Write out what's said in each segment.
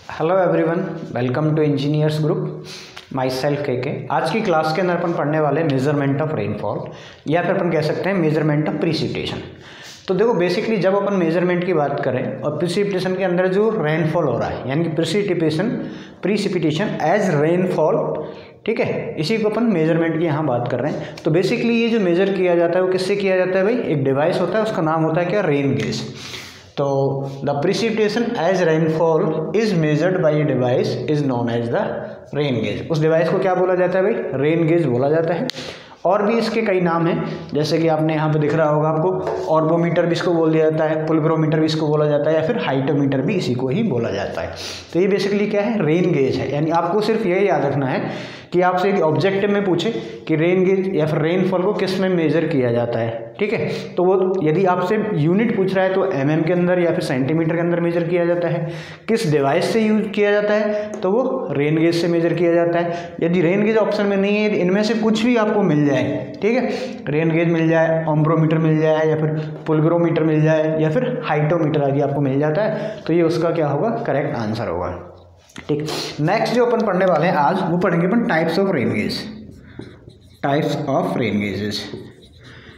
Hello everyone, welcome to engineers group. Myself के आज की क्लास के अंदर अपन पढ़ने वाले मेजरमेंट ऑफ रेनफॉल या फिर अपन कह सकते हैं मेजरमेंट ऑफ प्रिसिपिटेशन। तो देखो बेसिकली जब अपन मेजरमेंट की बात करें और प्रिसिपिटेशन के अंदर जो रेनफॉल हो रहा है यानी कि प्रिसिपिटेशन एज रेनफॉल, ठीक है, इसी को अपन मेजरमेंट की यहाँ बात कर रहे हैं। तो बेसिकली ये जो मेजर किया जाता है वो किससे किया जाता है भाई? एक डिवाइस होता है, उसका नाम होता है क्या? Rain gauge. तो the precipitation as rainfall is measured by a device is known as the rain gauge. उस डिवाइस को क्या बोला जाता है भाई? रेन गेज बोला जाता है। और भी इसके कई नाम हैं, जैसे कि आपने यहाँ पे दिख रहा होगा आपको, ऑर्बोमीटर भी इसको बोल दिया जाता है, पुलग्रोमीटर भी इसको बोला जाता है, या फिर हाइटोमीटर भी इसी को ही बोला जाता है। तो ये बेसिकली क्या है? रेन गेज है। यानी आपको सिर्फ यही याद रखना है कि आपसे एक ऑब्जेक्टिव में पूछे कि रेन गेज या फिर रेनफॉल को किस में मेजर किया जाता है, ठीक है, तो वो यदि आपसे यूनिट पूछ रहा है तो mm के अंदर या फिर सेंटीमीटर के अंदर मेजर किया जाता है। किस डिवाइस से यूज किया जाता है तो वो रेन गेज से मेजर किया जाता है। यदि रेन गेज ऑप्शन में नहीं है, इनमें से कुछ भी आपको मिल जाए, ठीक है, रेन गेज मिल जाए, ऑम्ब्रोमीटर मिल जाए, या फिर पुलग्रोमीटर मिल जाए, या फिर हाइटोमीटर आदि आपको मिल जाता है, तो ये उसका क्या होगा? करेक्ट आंसर होगा। ठीक, नेक्स्ट जो अपन पढ़ने वाले हैं आज वो पढ़ेंगे अपन types of rain gauge. Types of rain gauges,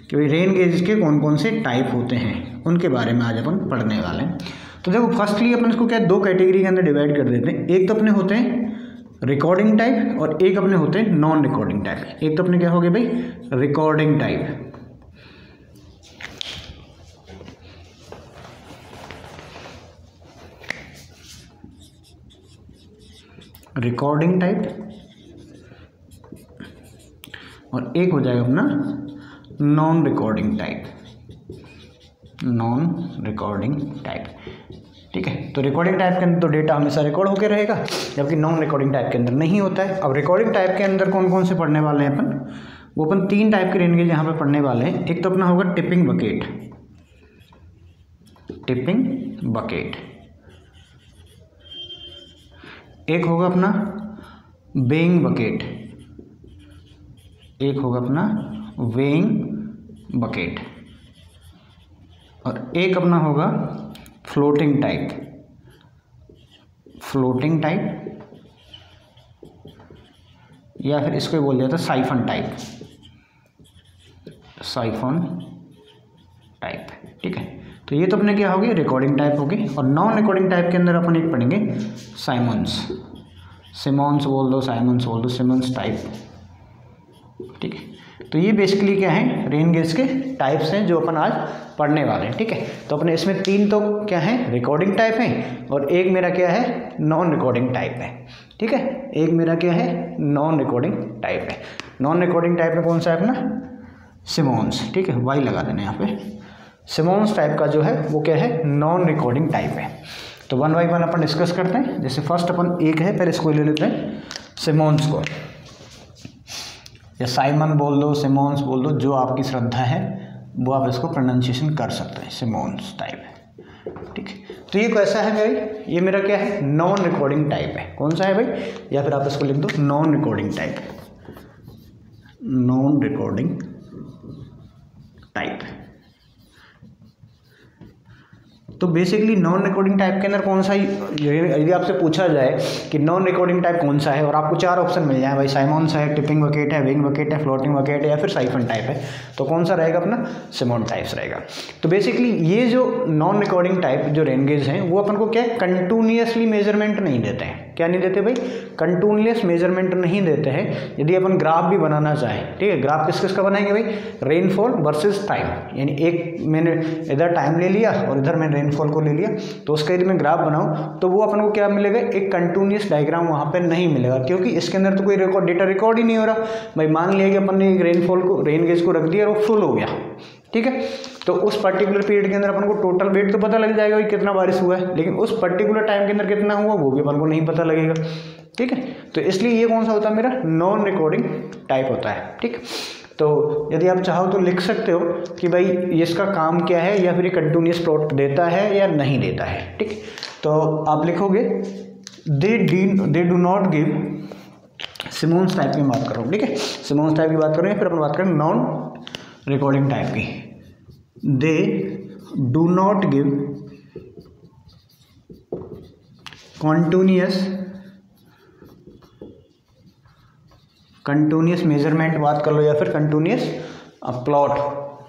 कि भाई रेन गेज के कौन कौन से टाइप होते हैं उनके बारे में आज अपन पढ़ने वाले हैं। तो देखो फर्स्टली अपन इसको क्या दो कैटेगरी के अंदर डिवाइड कर देते हैं। एक तो अपने होते हैं रिकॉर्डिंग टाइप और एक अपने होते हैं नॉन रिकॉर्डिंग टाइप। एक तो अपने क्या हो गए भाई? Recording type. रिकॉर्डिंग टाइप और एक हो जाएगा अपना non recording type. Non recording type, ठीक है। तो रिकॉर्डिंग टाइप के अंदर तो डेटा हमेशा रिकॉर्ड होकर रहेगा, जबकि नॉन रिकॉर्डिंग टाइप के अंदर नहीं होता है। अब रिकॉर्डिंग टाइप के अंदर कौन कौन से पढ़ने वाले हैं अपन? वो अपन तीन टाइप के रेन गेज यहाँ पे पढ़ने वाले हैं। एक तो अपना होगा टिपिंग बकेट। Tipping bucket. एक होगा अपना वेइंग बकेट। एक होगा अपना वेइंग बकेट। और एक अपना होगा फ्लोटिंग टाइप। फ्लोटिंग टाइप या फिर इसको बोल जाता है साइफन टाइप। साइफन टाइप, ठीक है। तो ये तो अपने क्या होगी? रिकॉर्डिंग टाइप होगी। और नॉन रिकॉर्डिंग टाइप के अंदर अपन एक पढ़ेंगे साइमंस। सिमॉन्स बोल दो, साइमंस बोल दो, सिमंस टाइप, ठीक है। तो ये बेसिकली क्या है? रेन गेज के टाइप्स हैं जो अपन आज पढ़ने वाले हैं, ठीक है। तो अपने इसमें तीन तो क्या है? रिकॉर्डिंग टाइप है, और एक मेरा क्या है? नॉन रिकॉर्डिंग टाइप है, ठीक है। एक मेरा क्या है? नॉन रिकॉर्डिंग टाइप है। नॉन रिकॉर्डिंग टाइप में कौन सा है अपना? सिमॉन्स, ठीक है, वाई लगा देना यहाँ पे। सिमॉन्स टाइप का जो है वो क्या है? नॉन रिकॉर्डिंग टाइप है। तो one by one upon discuss करते हैं। जैसे फर्स्ट अपन एक है, पहले इसको ले लेते हैं सिमॉन्स को, या साइमन बोल दो, सिमॉन्स बोल दो, जो आपकी श्रद्धा है वो आप इसको प्रोनाउंसिएशन कर सकते हैं। सिमॉन्स टाइप, ठीक है। तो ये कैसा है भाई? ये मेरा क्या है? नॉन रिकॉर्डिंग टाइप है। कौन सा है भाई? या फिर आप इसको लिख दो non recording type. Non recording type. तो बेसिकली नॉन रिकॉर्डिंग टाइप के अंदर कौन सा, यदि आपसे पूछा जाए कि नॉन रिकॉर्डिंग टाइप कौन सा है, और आपको चार ऑप्शन मिल जाए भाई, साइमॉन्स है, टिपिंग बकेट है, वेइंग बकेट है, फ्लोटिंग बकेट है, या फिर साइफन टाइप है, तो कौन सा रहेगा अपना? सिमॉन टाइप्स रहेगा। तो बेसिकली ये जो नॉन रिकॉर्डिंग टाइप जो रेन गेज हैं वो अपन को क्या है? कंटिन्यूसली मेजरमेंट नहीं देते हैं। क्या नहीं देते भाई? कंटिन्यूस मेजरमेंट नहीं देते हैं। यदि अपन ग्राफ भी बनाना चाहें, ठीक है, ग्राफ किस किस का बनाएंगे भाई? रेनफॉल वर्सेस टाइम, यानी एक मैंने इधर टाइम ले लिया और इधर मैंने रेनफॉल को ले लिया, तो उसका यदि मैं ग्राफ बनाऊं तो वो अपन को क्या मिलेगा? एक कंटिन्यूस डायग्राम वहाँ पे नहीं मिलेगा, क्योंकि इसके अंदर तो कोई डेटा रिकॉर्ड ही नहीं हो रहा भाई। मान लिया कि अपन ने एक रेनफॉल को, रेन गेज को रख दिया और वो फुल हो गया, ठीक है, तो उस पर्टिकुलर पीरियड के अंदर अपन को टोटल वेट तो पता लग जाएगा कि कितना बारिश हुआ है, लेकिन उस पर्टिकुलर टाइम के अंदर कितना हुआ वो भी अपन को नहीं पता लगेगा, ठीक है। तो इसलिए ये कौन सा होता है? मेरा नॉन रिकॉर्डिंग टाइप होता है, ठीक। तो यदि आप चाहो तो लिख सकते हो कि भाई इसका काम क्या है, या फिर ये कंटिन्यूस प्लॉट देता है या नहीं देता है, ठीक। तो आप लिखोगे they do not give, Symons type की बात करो, ठीक है, सिमॉन्स टाइप की बात करें, फिर अपन बात करें नॉन रिकॉर्डिंग टाइप की। दे do not give continuous measurement बात कर लो या फिर कंटिन्यूस प्लॉट,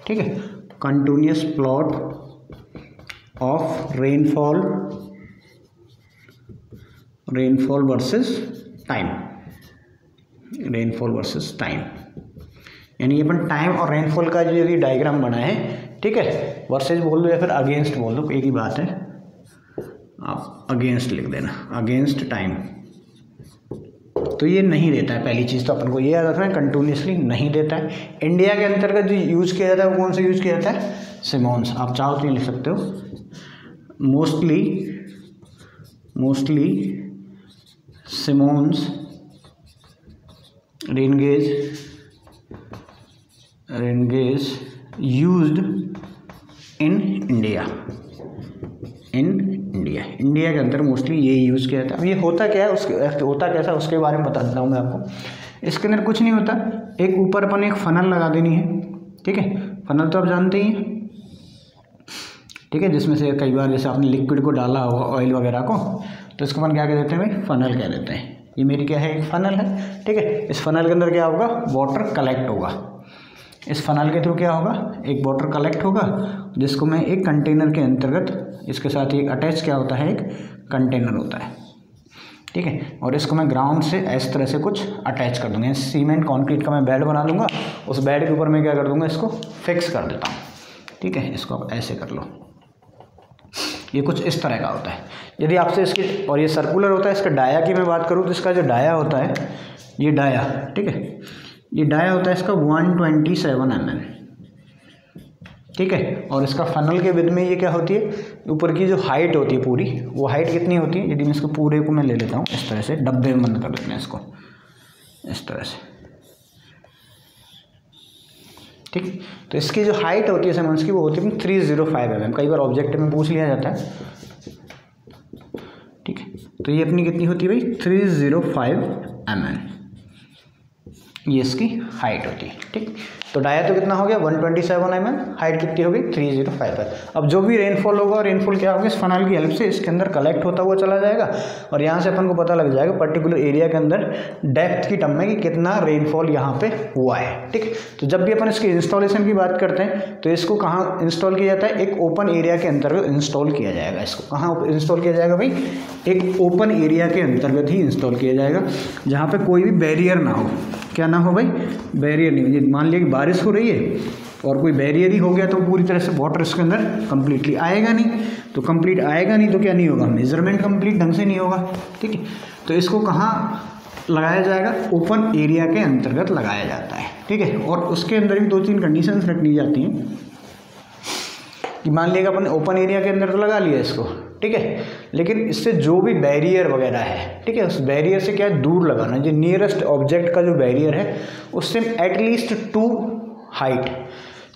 ठीक है, continuous plot of rainfall versus time, rainfall versus time, यानी अपन टाइम और रेनफॉल का जो ये डायग्राम बना है, ठीक है, वर्सेस बोल दो या फिर अगेंस्ट बोल दो, एक ही बात है, आप अगेंस्ट लिख देना, अगेंस्ट टाइम। तो ये नहीं देता है, पहली चीज़ तो अपन को ये याद रखना है, कंटिन्यूसली नहीं देता है। इंडिया के अंतर्गत जो यूज़ किया जाता है वो कौन सा यूज़ किया जाता है, सिमोन्स, आप चाहो तो ये लिख सकते हो, mostly Simmons rain gauge used in India के अंदर मोस्टली ये यूज़ किया जाता है। अब ये होता क्या है, उसके होता कैसा उसके बारे में बता देता हूँ मैं आपको। इसके अंदर कुछ नहीं होता, एक ऊपर अपन एक फ़नल लगा देनी है, ठीक है, फ़नल तो आप जानते ही हैं, ठीक है, जिसमें से कई बार जैसे आपने लिक्विड को डाला होगा ऑयल वगैरह को, तो इसको अपन क्या कह देते हैं भाई, फ़नल कह देते हैं। ये मेरी क्या है, एक फ़नल है, ठीक है। इस फ़नल के अंदर क्या होगा, वाटर कलेक्ट होगा, इस फ़नल के थ्रू क्या होगा, एक वाटर कलेक्ट होगा, जिसको मैं एक कंटेनर के अंतर्गत, इसके साथ एक अटैच क्या होता है, एक कंटेनर होता है, ठीक है, और इसको मैं ग्राउंड से इस तरह से कुछ अटैच कर दूँगा, सीमेंट कॉन्क्रीट का मैं बेड बना दूँगा, उस बेड के ऊपर मैं क्या कर दूँगा, इसको फिक्स कर देता हूँ, ठीक है, इसको आप ऐसे कर लो। ये कुछ इस तरह का होता है। यदि आपसे इसकी, और ये सर्कुलर होता है, इसका डाया की मैं बात करूँ तो इसका जो डाया होता है, ये डाया, ठीक है, ये डाया होता है इसका 127 mm, ठीक है, और इसका फनल के विद में ये क्या होती है, ऊपर की जो हाइट होती है पूरी, वो हाइट कितनी होती है, यदि मैं इसको पूरे को मैं ले लेता हूँ इस तरह से, डब्बे में बंद कर देते हैं इसको इस तरह से, ठीक। तो इसकी जो हाइट होती है सिमोन्स की, वो होती है 305 mm। कई बार ऑब्जेक्ट में पूछ लिया जाता है, ठीक है। तो ये अपनी कितनी होती है भाई, 305 mm, ये इसकी हाइट होती है, ठीक। तो डाया तो कितना हो गया 127 mm, हाइट कितनी हो गई 305 है। अब जो भी रेनफॉल होगा, रेनफॉल क्या होगा, इस फनल की हेल्प से इसके अंदर कलेक्ट होता हुआ चला जाएगा, और यहाँ से अपन को पता लग जाएगा पर्टिकुलर एरिया के अंदर डेप्थ की टर्म में कि कितना रेनफॉल यहाँ पे हुआ है, ठीक। तो जब भी अपन इसकी इंस्टॉलेशन की बात करते हैं तो इसको कहाँ इंस्टॉल किया जाता है, एक ओपन एरिया के अंतर्गत इंस्टॉल किया जाएगा। इसको कहाँ इंस्टॉल किया जाएगा भाई, एक ओपन एरिया के अंतर्गत ही इंस्टॉल किया जाएगा, जहाँ पे कोई भी बैरियर ना हो। क्या ना हो भाई, बैरियर नहीं हो। मान लिया कि बारिश हो रही है और कोई बैरियर ही हो गया तो पूरी तरह से वाटर इसके अंदर कंप्लीटली आएगा नहीं, तो कंप्लीट आएगा नहीं तो क्या नहीं होगा, मेजरमेंट कंप्लीट ढंग से नहीं होगा, ठीक है। तो इसको कहाँ लगाया जाएगा, ओपन एरिया के अंतर्गत लगाया जाता है, ठीक है। और उसके अंदर भी 2-3 कंडीशंस रखनी जाती हैं कि मान लिया अपन ओपन एरिया के अंदर तो लगा लिया इसको, ठीक है, लेकिन इससे जो भी बैरियर वगैरह है, ठीक है, उस बैरियर से क्या है, दूर लगाना। जो नियरेस्ट ऑब्जेक्ट का जो बैरियर है उससे एटलीस्ट 2 हाइट,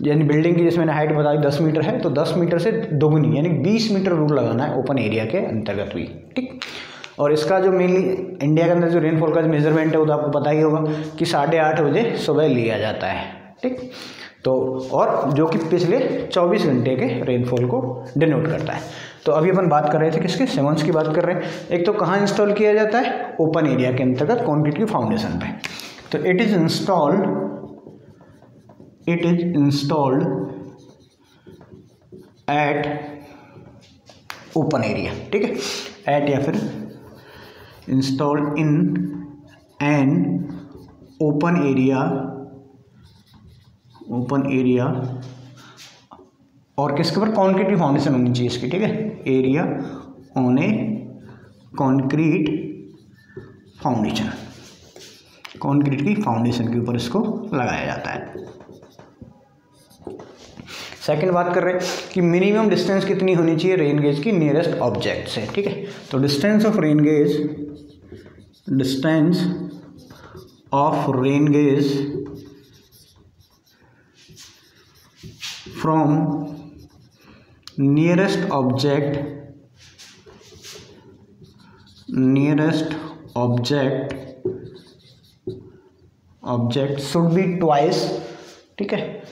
यानी बिल्डिंग की जिसमें हाइट बताई 10 मीटर है, तो 10 मीटर से दोगुनी यानी 20 मीटर दूर लगाना है ओपन एरिया के अंतर्गत भी, ठीक। और इसका जो मेनली इंडिया के अंदर जो रेनफॉल का जो मेजरमेंट है वो तो आपको पता ही होगा कि 8:30 बजे सुबह लिया जाता है, ठीक। तो और जो कि पिछले 24 घंटे के रेनफॉल को डिनोट करता है। तो अभी अपन बात कर रहे थे किसके, सिमोन्स की बात कर रहे हैं। एक तो कहाँ इंस्टॉल किया जाता है, ओपन एरिया के अंतर्गत कंक्रीट की फाउंडेशन पे। तो it is installed eight open area, ठीक है, एट या फिर installed in an open area और किसके ऊपर, कंक्रीट की फाउंडेशन होनी चाहिए इसकी, ठीक है, area on A concrete foundation, concrete की फाउंडेशन के ऊपर इसको लगाया जाता है। सेकंड बात कर रहे हैं कि मिनिमम डिस्टेंस कितनी होनी चाहिए रेन गेज की नियरेस्ट ऑब्जेक्ट से, ठीक है। तो distance of rain gauge from nearest object should be twice, ठीक है,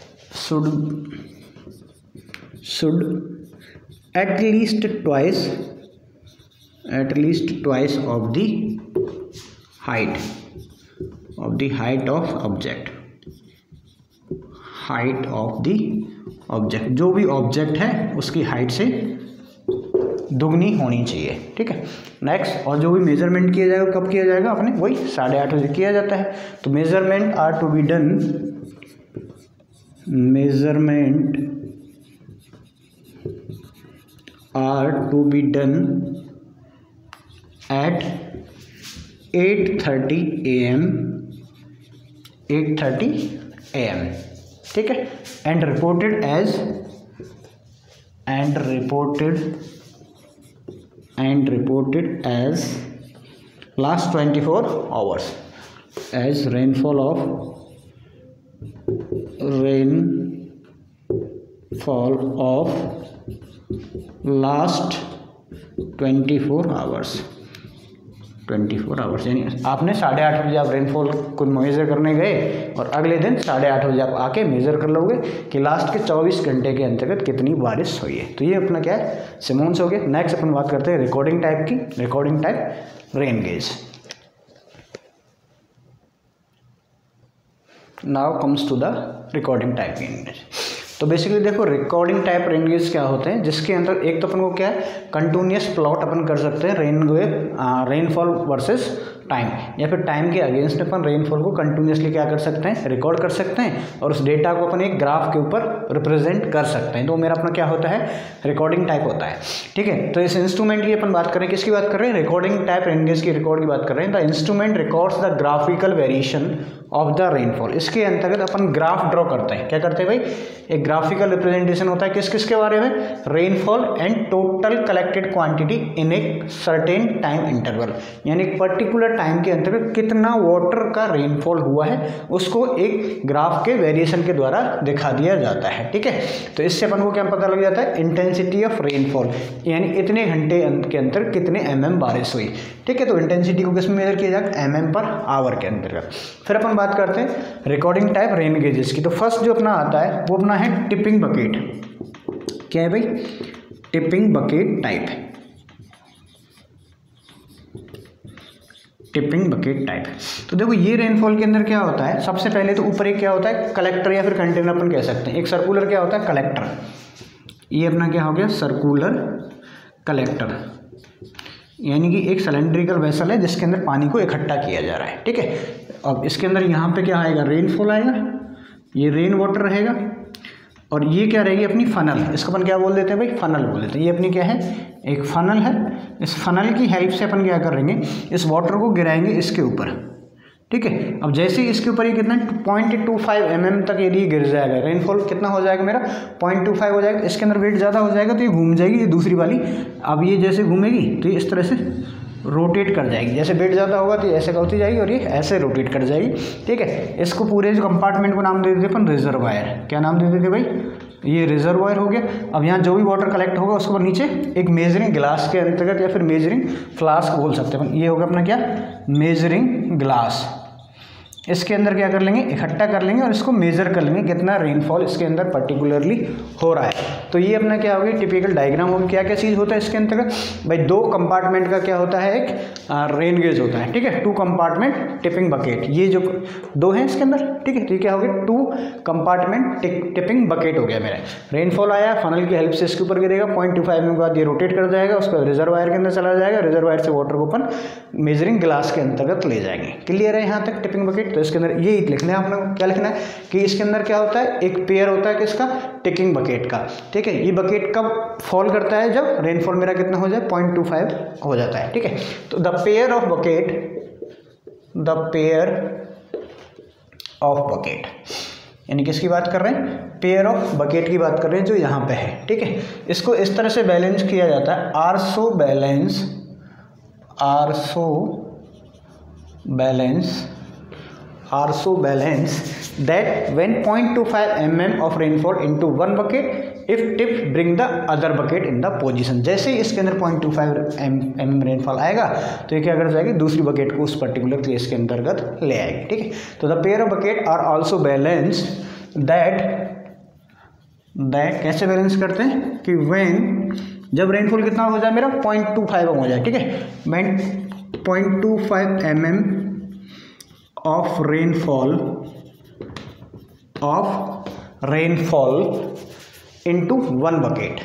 should at least twice at least twice of the height of object, height of the object, जो भी ऑब्जेक्ट है उसकी हाइट से दुगनी होनी चाहिए, ठीक है। नेक्स्ट, और जो भी मेजरमेंट किया जाएगा कब किया जाएगा, अपने वही 8:30 बजे किया जाता है। तो measurement are to be done, measurement are to be done at 8:30 AM, 8:30 AM, ठीक है। And reported as last 24 hours as rainfall of last 24 hours, 24 hours. यानी आपने 8:30 बजे आप रेनफॉल को मेज़र करने गए और अगले दिन 8:30 बजे आप आके मेज़र कर लोगे कि लास्ट के 24 घंटे के अंतर्गत कितनी बारिश हुई है। तो ये अपना क्या है, सिमोन्स हो गया। नेक्स्ट अपन बात करते हैं रिकॉर्डिंग टाइप की, recording type rain gauge. Now comes to the recording type rain gauge. तो बेसिकली देखो रिकॉर्डिंग टाइप रेन गेज क्या होते हैं, जिसके अंदर एक तो अपन को क्या है, कंटिन्यूस प्लॉट अपन कर सकते हैं रेनफॉल वर्सेस टाइम, या फिर टाइम के अगेंस्ट अपन रेनफॉल को कंटिन्यूसली क्या कर सकते हैं, रिकॉर्ड कर सकते हैं और उस डेटा को अपन एक ग्राफ के ऊपर रिप्रेजेंट कर सकते हैं। तो मेरा अपना क्या होता है, रिकॉर्डिंग टाइप होता है, ठीक है। तो इस इंस्ट्रूमेंट की अपन बात करें, किसकी बात कर रहे हैं, रिकॉर्डिंग टाइप रेन गेज की रिकॉर्ड की बात कर रहे हैं। The instrument records the graphical variation of the rainfall. इसके अंतर्गत अपन ग्राफ ड्रॉ करते हैं, क्या करते हैं भाई, एक ग्राफिकल रिप्रेजेंटेशन होता है किस किस के बारे में, rainfall and total collected quantity in a certain time interval, यानी एक पर्टिकुलर टाइम के अंतर्गत कितना वाटर का रेनफॉल हुआ है उसको एक ग्राफ के वेरिएशन के द्वारा दिखा दिया जाता है, ठीक है। तो इससे अपन को क्या पता लग जाता है, इंटेंसिटी ऑफ रेनफॉल, यानी इतने घंटे के अंदर कितने mm बारिश हुई, ठीक है। तो इंटेंसिटी को किस में मेजर किया जाएगा, mm पर आवर के अंतर्गत। फिर अपन बात करते हैं रिकॉर्डिंग टाइप रेन गेजेस की। तो फर्स्ट जो अपना आता है वो अपना है टिपिंग बकेट। क्या है भाई, tipping bucket type, tipping bucket type. तो देखो ये रेनफॉल के अंदर क्या होता है, सबसे पहले तो ऊपर एक क्या होता है, कलेक्टर या फिर कंटेनर अपन कह सकते हैं। एक सर्कुलर क्या होता है, कलेक्टर, ये अपना क्या हो गया, सर्कुलर कलेक्टर, यानी कि एक सिलेंड्रिकल वेसल है जिसके अंदर पानी को इकट्ठा किया जा रहा है, ठीक है। अब इसके अंदर यहाँ पे क्या आएगा, रेनफॉल आएगा, ये रेन वाटर रहेगा, और ये क्या रहेगी अपनी फनल, इसको अपन क्या बोल देते हैं भाई, फनल बोल देते हैं। ये अपनी क्या है, एक फनल है। इस फनल की हेल्प से अपन क्या करेंगे, इस वाटर को गिराएंगे इसके ऊपर, ठीक है। अब जैसे ही इसके ऊपर ये कितना 0.25 mm तक यदि गिर जाएगा, रेनफॉल कितना हो जाएगा मेरा, 0.25 हो जाएगा। इसके अंदर वेट ज़्यादा हो जाएगा तो ये घूम जाएगी, ये दूसरी वाली। अब ये जैसे घूमेगी तो ये इस तरह से रोटेट कर जाएगी, जैसे वेट ज़्यादा होगा तो ये ऐसे होती जाएगी और ये ऐसे रोटेट कर जाएगी, ठीक है। इसको पूरे जो कंपार्टमेंट को नाम दे देते अपन रिजर्वायर। क्या नाम दे देते भाई, ये रिजर्वायर हो गया। अब यहाँ जो भी वाटर कलेक्ट होगा उसके ऊपर नीचे एक मेजरिंग ग्लास के अंतर्गत या फिर मेजरिंग फ्लास्क बोल सकते हैं, ये होगा अपना क्या, मेजरिंग ग्लास। इसके अंदर क्या कर लेंगे, इकट्ठा कर लेंगे और इसको मेजर कर लेंगे कितना रेनफॉल इसके अंदर पर्टिकुलरली हो रहा है। तो ये अपना क्या होगी, टिपिकल डायग्राम होगी। क्या क्या चीज़ होता है इसके अंतर्गत भाई, दो कंपार्टमेंट का क्या होता है, एक रेन गेज होता है, ठीक है। 2 कंपार्टमेंट टिपिंग बकेट, ये जो दो हैं इसके अंदर, ठीक है। तो ये क्या हो गया, 2 कंपार्टमेंट टिपिंग बकेट हो गया मेरा। रेनफॉल आया, फनल की हेल्प से इसके ऊपर गिरेगा, 0.25 mm के बाद ये रोटेट कर जाएगा, उसका रिजर्वायर के अंदर चला जाएगा, रिजर्वायर से वाटर को अपन मेजरिंग ग्लास के अंतर्गत ले जाएंगे। क्लियर है यहाँ तक टिपिंग बकेट। तो इसके अंदर ये लिखना है आपने, क्या लिखना है कि इसके अंदर क्या होता है, एक पेयर होता है किसका, टिपिंग बकेट का, ठीक है। ये बकेट कब फॉल करता है, जब रेनफॉल मेरा कितना हो जाए, 0.25 हो जाता है, ठीक है। तो the pair of bucket, the pair of bucket, यानी किसकी बात कर रहे हैं, पेयर ऑफ बकेट की बात कर रहे हैं जो यहाँ पे है, ठीक है। इसको इस तरह से बैलेंस किया जाता है, आरसो balance that when 0.25 mm of rainfall into one bucket if tip bring the other bucket in the position। जैसे ही इसके अंदर 0.25 mm रेनफॉल आएगा तो ये क्या कर जाएगी, दूसरी बकेट को उस पर्टिकुलर प्लेस के अंतर्गत ले आएगी, ठीक है। तो the pair of bucket are also balanced that कैसे बैलेंस करते हैं कि when जब रेनफॉल कितना हो जाए मेरा 0.25 हो जाए, ठीक है, 0.25 mm of rainfall into one bucket,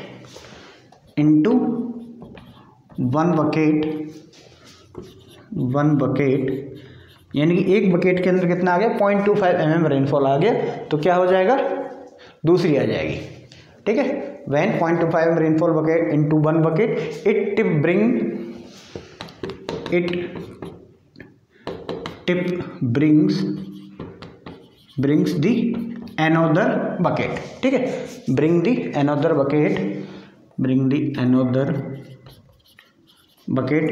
यानी कि एक बकेट के अंदर कितना आ गया 0.25 mm रेनफॉल आ गया, तो क्या हो जाएगा, दूसरी आ जाएगी, ठीक है। When 0.25 mm rainfall bucket into one bucket it brings the another bucket, ठीक है, bring the another bucket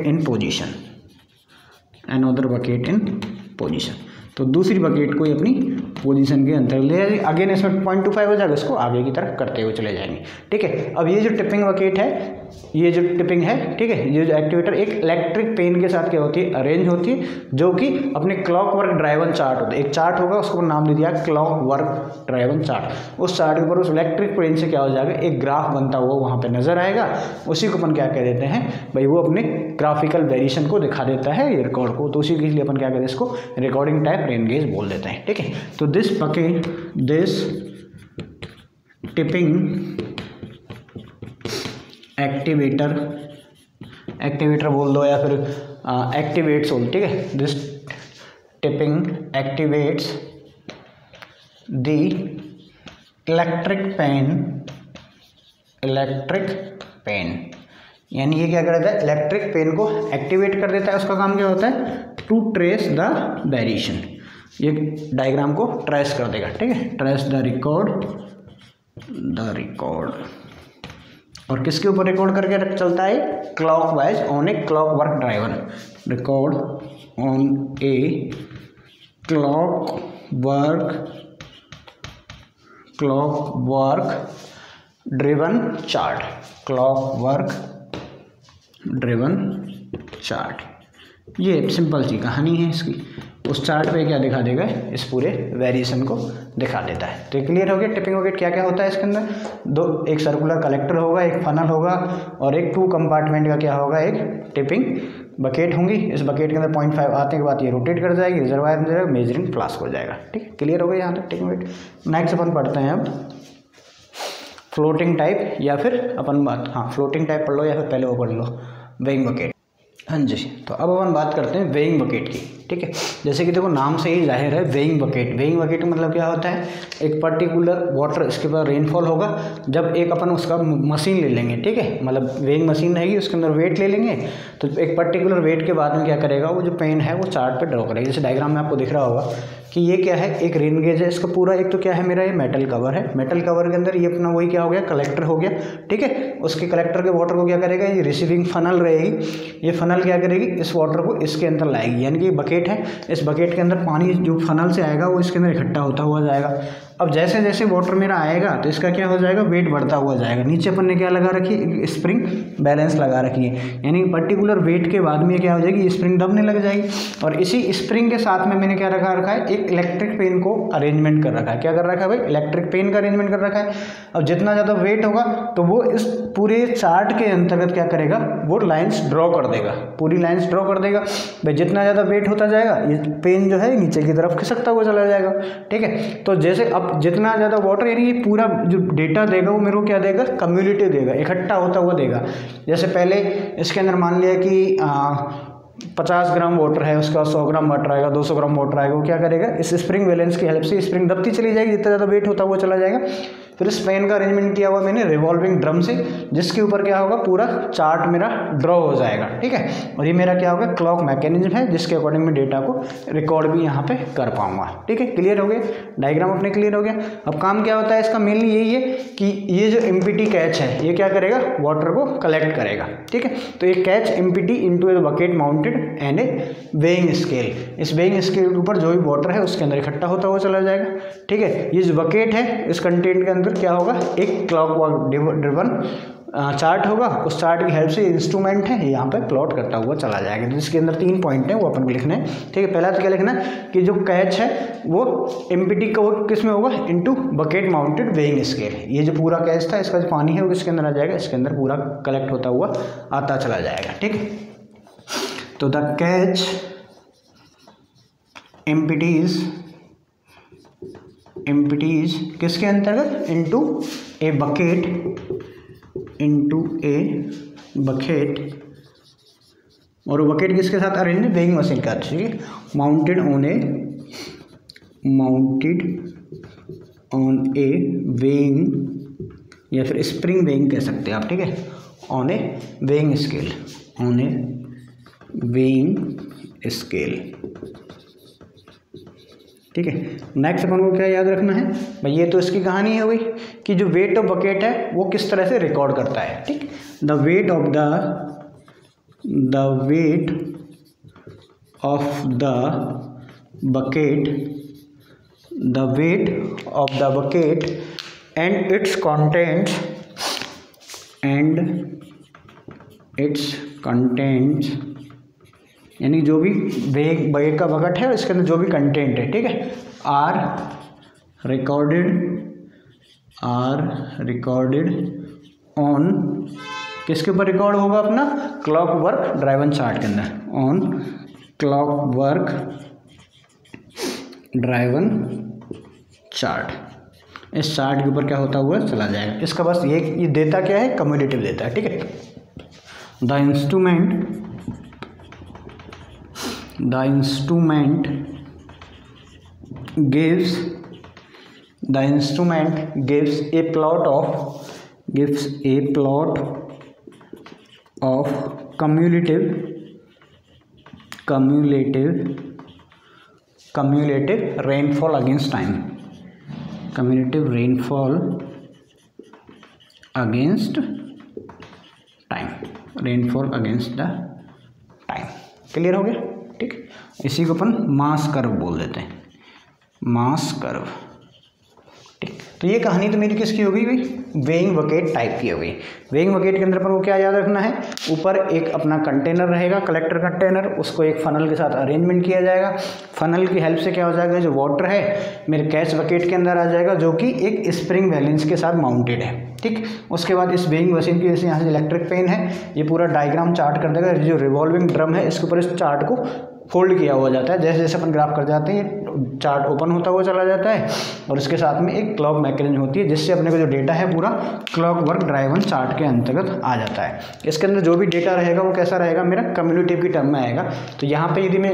in position, तो दूसरी बकेट को अपनी पोजीशन के अंदर ले जाएगी। अगेन इसमें 0.25 हो जाएगा, इसको आगे की तरफ करते हुए चले जाएंगे, ठीक है। अब ये जो टिपिंग बकेट है, ये जो टिपिंग है, ठीक है, ये जो एक्टिवेटर एक इलेक्ट्रिक पेन के साथ क्या होती है, अरेंज होती है, जो कि अपने क्लॉक वर्क ड्राइवन चार्ट होता है, एक चार्ट होगा, उसको नाम दे दिया क्लॉक वर्क ड्राइवन चार्ट। उस चार्ट के ऊपर उस इलेक्ट्रिक पेन से क्या हो जाएगा, एक ग्राफ बनता हुआ वहाँ पे नजर आएगा, उसी को अपन क्या कह देते हैं भाई, वो अपने ग्राफिकल वेरिएशन को दिखा देता है ये रिकॉर्ड को, तो उसी के लिए अपन क्या कहते हैं, इसको रिकॉर्डिंग टाइप रेन गेज बोल देते हैं, ठीक है। तो दिस टिपिंग एक्टिवेटर बोल दो या फिर एक्टिवेट्स बोल, ठीक है, this tipping activates the electric pen, यानी ये क्या कर देता है, इलेक्ट्रिक पेन को एक्टिवेट कर देता है। उसका काम क्या होता है, टू ट्रेस द वेरिएशन, ये डायग्राम को ट्रेस कर देगा, ठीक है, ट्रेस द रिकॉर्ड, और किसके ऊपर रिकॉर्ड करके चलता है, clock wise on a clock work driven, record on a clock work driven chart, ये सिंपल सी कहानी है इसकी। उस चार्ट पे क्या दिखा देगा, इस पूरे वेरिएशन को दिखा देता है। तो क्लियर हो गया टिपिंग बकेट क्या क्या होता है इसके अंदर, दो, एक सर्कुलर कलेक्टर होगा, एक फनल होगा, और एक 2 कंपार्टमेंट का क्या होगा, एक टिपिंग बकेट होंगी। इस बकेट के अंदर 0.5 आने के बाद ये रोटेट कर जाएगी, रिजर्वायर में जाएगा, मेजरिंग फ्लास्क हो जाएगा, ठीक है, क्लियर हो गया यहाँ तक टिपिंग बकेट। नेक्स्ट अपन पढ़ते हैं अब फ्लोटिंग टाइप, या फिर अपन फ्लोटिंग टाइप पढ़ लो या फिर पहले वो पढ़ लो वेइंग बकेट। हाँ जी, तो अब अपन बात करते हैं वेइंग बकेट की, ठीक है। जैसे कि देखो नाम से ही जाहिर है, वेइंग बकेट मतलब क्या होता है, एक पर्टिकुलर वाटर, इसके बाद रेनफॉल होगा, जब एक अपन उसका मशीन ले लेंगे, ठीक है, मतलब वेइंग मशीन रहेगी, उसके अंदर वेट ले लेंगे, तो एक पर्टिकुलर वेट के बाद में क्या करेगा, वो जो पेन है वो चार्ट पे ड्रॉ करेगा। जैसे डायग्राम में आपको दिख रहा होगा कि ये क्या है, एक रेन गेज है, इसका पूरा एक तो क्या है मेरा, ये मेटल कवर है, मेटल कवर के अंदर ये अपना वही क्या हो गया, कलेक्टर हो गया, ठीक है। उसके कलेक्टर के वाटर को क्या करेगा, ये रिसीविंग फनल रहेगी, ये फनल क्या करेगी, इस वाटर को इसके अंदर लाएगी, यानी कि बकेट है, इस बकेट के अंदर पानी जो फनल से आएगा वो इसके अंदर इकट्ठा होता हुआ जाएगा। अब जैसे जैसे वाटर मेरा आएगा तो इसका क्या हो जाएगा, वेट बढ़ता हुआ जाएगा। नीचे अपन ने क्या लगा रखी है, स्प्रिंग बैलेंस लगा रखी है, यानी पर्टिकुलर वेट के बाद में क्या हो जाएगी, स्प्रिंग दबने लग जाएगी। और इसी स्प्रिंग के साथ में मैंने क्या रखा है, एक इलेक्ट्रिक पेन को अरेंजमेंट कर रखा है। क्या कर रखा है भाई, इलेक्ट्रिक पेन का अरेंजमेंट कर रखा है। अब जितना ज़्यादा वेट होगा तो वो इस पूरे चार्ट के अंतर्गत क्या करेगा, वो लाइन्स ड्रॉ कर देगा, पूरी लाइन्स ड्रॉ कर देगा। भाई जितना ज़्यादा वेट होता जाएगा ये पेन जो है नीचे की तरफ खिसकता हुआ चला जाएगा, ठीक है। तो जैसे अब जितना ज़्यादा वाटर, यानी ये पूरा जो डेटा देगा वो मेरे को क्या देगा, कम्युलेटिव देगा, इकट्ठा होता हुआ देगा। जैसे पहले इसके अंदर मान लिया कि 50 ग्राम वाटर है, उसका 100 ग्राम वाटर आएगा, 200 ग्राम वाटर आएगा, वो क्या करेगा, इस स्प्रिंग बैलेंस की हेल्प से स्प्रिंग दबती चली जाएगी, जितना ज़्यादा वेट होता हुआ चला जाएगा। फिर इस पेन का अरेंजमेंट किया हुआ मैंने रिवॉल्विंग ड्रम से, जिसके ऊपर क्या होगा, पूरा चार्ट मेरा ड्रॉ हो जाएगा, ठीक है। और ये मेरा क्या होगा, क्लॉक मैकेनिज्म है, जिसके अकॉर्डिंग मैं डेटा को रिकॉर्ड भी यहाँ पे कर पाऊंगा, ठीक है। क्लियर हो गया, डायग्राम अपने क्लियर हो गया। अब काम क्या होता है इसका, मेनली यही है कि ये जो एमपीटी कैच है ये क्या करेगा, वाटर को कलेक्ट करेगा, ठीक है। तो ये catch empty into a bucket mounted and A weighing scale, इस वेइंग स्केल के ऊपर जो भी वाटर है उसके अंदर इकट्ठा होता हुआ चला जाएगा, ठीक है। ये जो बकेट है इस कंटेंट के अंदर क्या होगा, एक क्लॉक ड्रिवन चार्ट होगा, उस चार्ट की हेल्प से इंस्ट्रूमेंट है यहाँ पे प्लॉट करता हुआ चला जाएगा। जिसके अंदर 3 पॉइंट है वो अपन को लिखने हैं, ठीक है। पहला तो क्या लिखना है कि जो कैच है वो एमपीटी का वो किस में होगा, into bucket mounted weighing scale. ये जो पूरा कैच था इसका जो पानी है वो किसके अंदर आ जाएगा, इसके अंदर पूरा कलेक्ट होता हुआ आता चला जाएगा, ठीक है। तो द कैच एमपीटीज किसके अंतर्गत, इनटू ए बकेट, और वो बकेट किसके साथ अरेंज है, वेइंग मशीन का, ठीक है। माउंटेड ऑन ए वेइंग या फिर स्प्रिंग वेइंग कह सकते हैं आप, ठीक है, ऑन ए वेइंग स्केल, ठीक है। नेक्स्ट अपन को क्या याद रखना है भाई, ये तो इसकी कहानी है भाई कि जो वेट ऑफ बकेट है वो किस तरह से रिकॉर्ड करता है, ठीक। The weight of the bucket and it's contents यानी जो भी बकेट का बकेट है इसके अंदर जो भी कंटेंट है, ठीक है, आर रिकॉर्डेड ऑन किसके ऊपर रिकॉर्ड होगा, अपना क्लॉक वर्क ड्राइवन चार्ट के अंदर, on clock work driven chart. इस चार्ट के ऊपर क्या होता हुआ चला जाएगा। इसका बस ये देता क्या है, कम्यूटेटिव देता है, ठीक है। The instrument gives a plot of cumulative rainfall against time, clear हो गया, ठीक। इसी को अपन मास कर्व बोल देते हैं, मास कर्व, ठीक। तो ये कहानी तो मेरी किसकी हो गई भाई, वेइंग बकेट टाइप की हो गई। वेइंग बकेट के अंदर पर वो क्या याद रखना है, ऊपर एक अपना कंटेनर रहेगा, कलेक्टर कंटेनर, उसको एक फनल के साथ अरेंजमेंट किया जाएगा। फनल की हेल्प से क्या हो जाएगा, जो वाटर है मेरे कैच बकेट के अंदर आ जाएगा, जो कि एक स्प्रिंग बैलेंस के साथ माउंटेड है, ठीक। उसके बाद इस वेइंग मशीन की जैसे यहाँ से इलेक्ट्रिक पेन है, ये पूरा डायग्राम चार्ट कर देगा। जो रिवॉल्विंग ड्रम है इसके ऊपर इस चार्ट को फोल्ड किया हुआ जाता है, जैसे जैसे अपन ग्राफ कर जाते हैं चार्ट ओपन होता हुआ चला जाता है, और इसके साथ में एक क्लॉक मैकेनिज्म होती है जिससे अपने को जो डेटा है पूरा क्लॉक वर्क ड्राइवन चार्ट के अंतर्गत आ जाता है। इसके अंदर जो भी डेटा रहेगा वो कैसा रहेगा, मेरा कम्यूलेटिव की टर्म में आएगा। तो यहाँ पे यदि मैं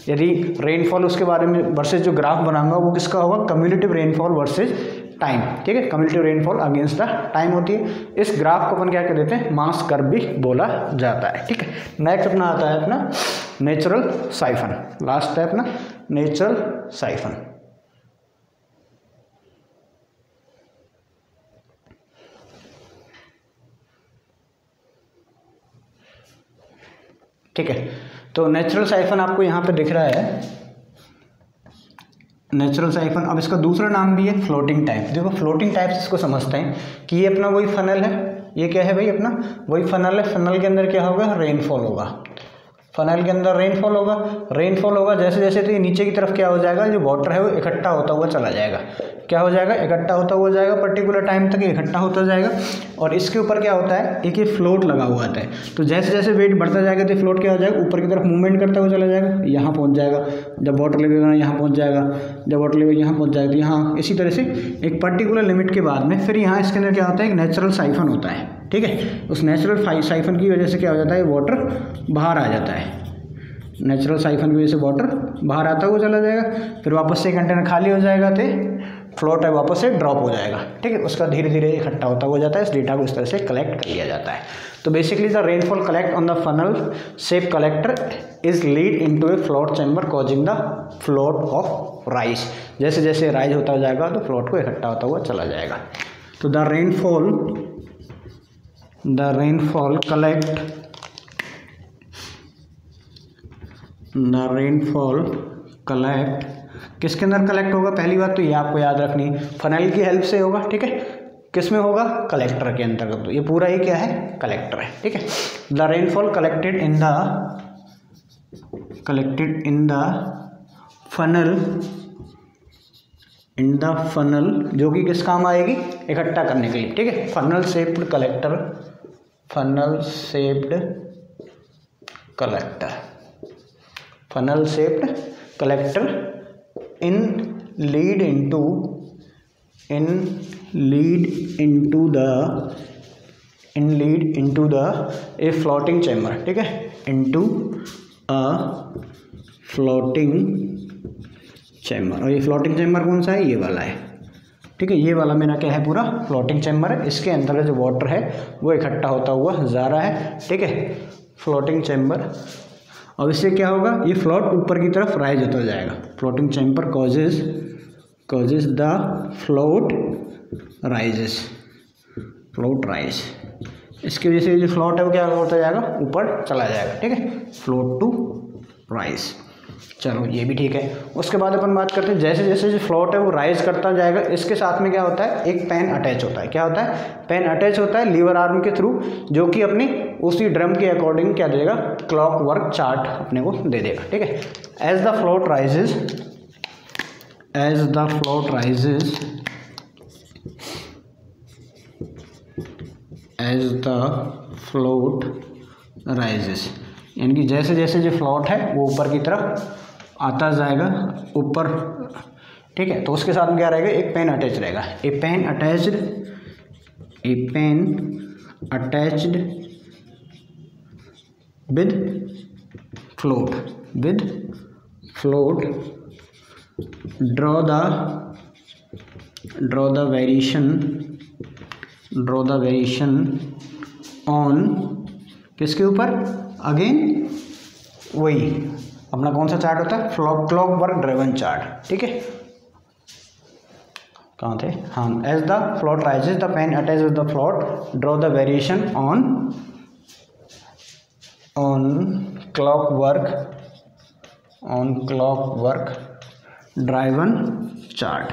यदि रेनफॉल उसके बारे में वर्सेज जो ग्राफ बनाऊंगा वो किसका होगा, कम्यूलेटिव रेनफॉल वर्सेज टाइम, ठीक है। Cumulative rainfall against the time होती है। इस ग्राफ को अपन क्या कह देते हैं, मास कर्व भी बोला जाता है, ठीक है। नेक्स्ट अपना आता है अपना नेचुरल साइफन, लास्ट है अपना नेचुरल साइफन। ठीक है, तो नेचुरल साइफन आपको यहाँ पे दिख रहा है, नेचुरल साइफन। अब इसका दूसरा नाम भी है फ्लोटिंग टाइप। देखो फ्लोटिंग टाइप इसको समझते हैं कि ये अपना वही फनल है, ये क्या है भाई, अपना वही फनल है। फनल के अंदर क्या होगा, रेनफॉल होगा, फनल के अंदर रेनफॉल होगा। जैसे जैसे तो ये नीचे की तरफ क्या हो जाएगा, जो वाटर है वो इकट्ठा होता हुआ चला जाएगा। क्या हो जाएगा, इकट्ठा होता हुआ जाएगा, पर्टिकुलर टाइम तक इकट्ठा होता जाएगा। और इसके ऊपर क्या होता है, एक ये फ्लोट लगा हुआ आता है। तो जैसे जैसे वेट बढ़ता जाएगा तो फ्लोट क्या हो जाएगा, ऊपर की तरफ मूवमेंट करता हुआ चला जाएगा, यहाँ पहुँच जाएगा। जब वाटर लेवल यहाँ पहुँच जाएगा, जब वाटर लेवल यहाँ पहुँच जाएगा तो यहाँ इसी तरह से एक पर्टिकुलर लिमिट के बाद में फिर यहाँ इसके अंदर क्या होता है, एक नेचुरल साइफन होता है, ठीक है। उस नेचुरल साइफन की वजह से क्या हो जाता है, वाटर बाहर आ जाता है। नेचुरल साइफन की वजह से वाटर बाहर आता हुआ चला जाएगा, फिर वापस से कंटेनर खाली हो जाएगा तो फ्लोट है वापस से ड्रॉप हो जाएगा, ठीक है। उसका धीरे धीरे इकट्ठा होता हुआ जाता है। इस डेटा को इस तरह से कलेक्ट कर लिया जाता है। तो basically the rainfall collect on the funnel shape collector is lead into A float chamber causing the float of rise. जैसे जैसे राइज होता जाएगा तो फ्लोट को इकट्ठा होता हुआ चला जाएगा। तो द रेनफॉल कलेक्ट किसके अंदर कलेक्ट होगा, पहली बात तो ये आपको याद रखनी, फनल की हेल्प से होगा, ठीक है। किस में होगा, कलेक्टर के अंतर्गत। तो ये पूरा ही क्या है, कलेक्टर है, ठीक है। The rainfall collected in the funnel, जो कि किस काम आएगी, इकट्ठा करने के लिए, ठीक है। Funnel shaped collector in lead into the a floating chamber, ठीक है, into a floating chamber। और ये फ्लोटिंग चैम्बर कौन सा है, ये वाला है, ठीक है। ये वाला मेरा क्या है, पूरा फ्लोटिंग चैम्बर है। इसके अंदर जो वाटर है वो इकट्ठा होता हुआ जा रहा है, ठीक है, फ्लोटिंग चैम्बर। अब इससे क्या होगा, ये फ्लोट ऊपर की तरफ राइज होता जाएगा। Floating chamber causes the float rise. इसकी वजह से जो फ्लोट है वो क्या होता जाएगा, ऊपर चला जाएगा, ठीक है, फ्लोट टू राइज। चलो ये भी ठीक है। उसके बाद अपन बात करते हैं, जैसे जैसे जो फ्लोट है वो राइज करता जाएगा, इसके साथ में क्या होता है, एक पेन अटैच होता है। क्या होता है, पेन अटैच होता है लीवर आर्म के थ्रू, जो कि अपनी उसी ड्रम के अकॉर्डिंग क्या देगा, क्लॉक वर्क चार्ट अपने को दे देगा, ठीक है। एज द फ्लोट राइजेस, यानी कि जैसे जैसे जो फ्लोट है वो ऊपर की तरफ आता जाएगा, ऊपर, ठीक है। तो उसके साथ में क्या रहेगा, एक पेन अटैच रहेगा। A pen attached with float draw the variation on किसके ऊपर, अगेन वही अपना कौन सा चार्ट होता है, क्लॉक वर्क ड्रिवन चार्ट, ठीक है। कहाँ थे, हाँ। As the float rises the pen attach with the float draw the variation on clock work driven chart,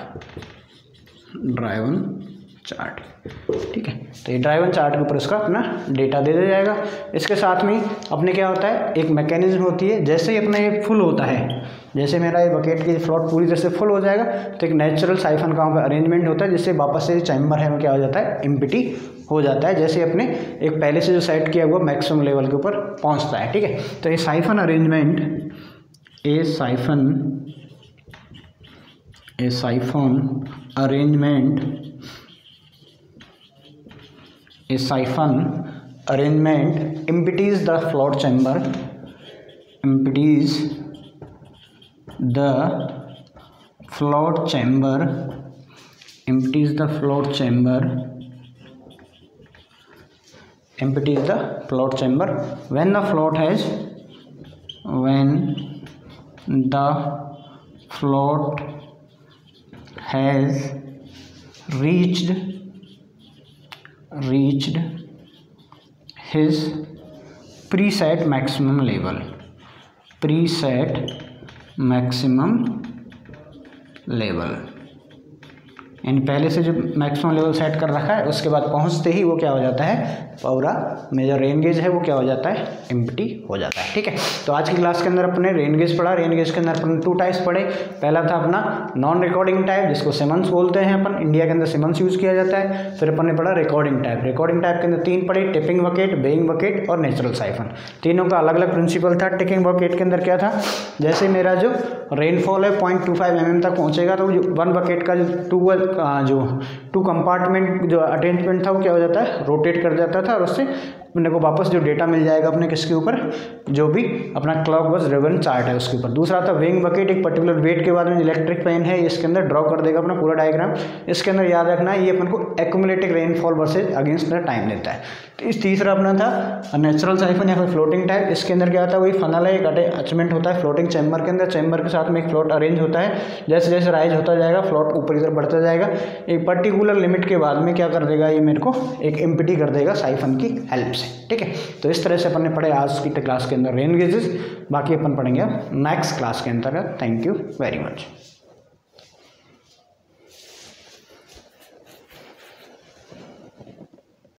ठीक है। तो ये ड्राइवन चार्ट के ऊपर इसका अपना डेटा दे दिया जाएगा। इसके साथ में अपने क्या होता है, एक मैकेनिज्म होती है, जैसे ही अपना ये फुल होता है, जैसे मेरा ये बकेट की फ्लोट पूरी तरह से फुल हो जाएगा, तो एक नेचुरल साइफन का वहाँ पर अरेंजमेंट होता है, जिससे वापस से चैम्बर है वो क्या हो जाता है, एम्प्टी हो जाता है, जैसे अपने एक पहले से जो सेट किया हुआ मैक्सिमम लेवल के ऊपर पहुँचता है, ठीक है। तो ये siphon arrangement empties the float chamber when the float has reached his preset maximum level, यानी पहले से जो मैक्सिमम लेवल सेट कर रखा है, उसके बाद पहुंचते ही वो क्या हो जाता है, पूरा मेजर रेन गेज है वो क्या हो जाता है, एम्प्टी हो जाता है, ठीक है। तो आज की क्लास के अंदर अपने रेन गेज पढ़ा। रेन गेज के अंदर अपन 2 टाइप्स पढ़े। पहला था अपना नॉन रिकॉर्डिंग टाइप, जिसको सिमंस बोलते हैं अपन, इंडिया के अंदर सिमंस यूज़ किया जाता है। फिर अपन ने पढ़ा रिकॉर्डिंग टाइप। रिकॉर्डिंग टाइप के अंदर 3 पढ़े, टिपिंग बकेट, बेइंग बकेट और नेचुरल साइफन। तीनों का अलग अलग प्रिंसिपल था। टिपिंग बकेट के अंदर क्या था, जैसे मेरा जो रेनफॉल है 0.25 mm तक पहुँचेगा, तो जो 1 बकेट का जो 2 कंपार्टमेंट जो अटेचमेंट था वो क्या हो जाता है, रोटेट कर जाता था, और उससे अपने को वापस जो डेटा मिल जाएगा अपने किसके ऊपर, जो भी अपना क्लॉक वर्क ड्रिवन चार्ट है उसके ऊपर। दूसरा था वेइंग बकेट, एक पर्टिकुलर वेट के बाद में इलेक्ट्रिक पेन है, इसके अंदर ड्रॉ कर देगा अपना पूरा डायग्राम। इसके अंदर याद रखना है, ये अपन को accumulative rainfall versus against the time देता है। तो इस तीसरा अपना था नेचुरल साइफन या फिर फ्लोटिंग टाइप। इसके अंदर क्या होता है, वही फनल है, एक अटैचमेंट होता है फ्लोटिंग चैम्बर के अंदर, चैम्बर के साथ में एक फ्लोट अरेंज होता है। जैसे जैसे राइज होता जाएगा फ्लोट ऊपर की तरफ बढ़ता जाएगा, एक पर्टिकुलर लिमिट के बाद में क्या कर देगा, ये मेरे को एक एम्प्टी कर देगा साइफन की हेल्प से, ठीक है। तो इस तरह से अपन ने पढ़े आज की क्लास के अंदर रेन गेजेस। बाकी अपन पढ़ेंगे नेक्स्ट क्लास के अंतर्गत। Thank you very much.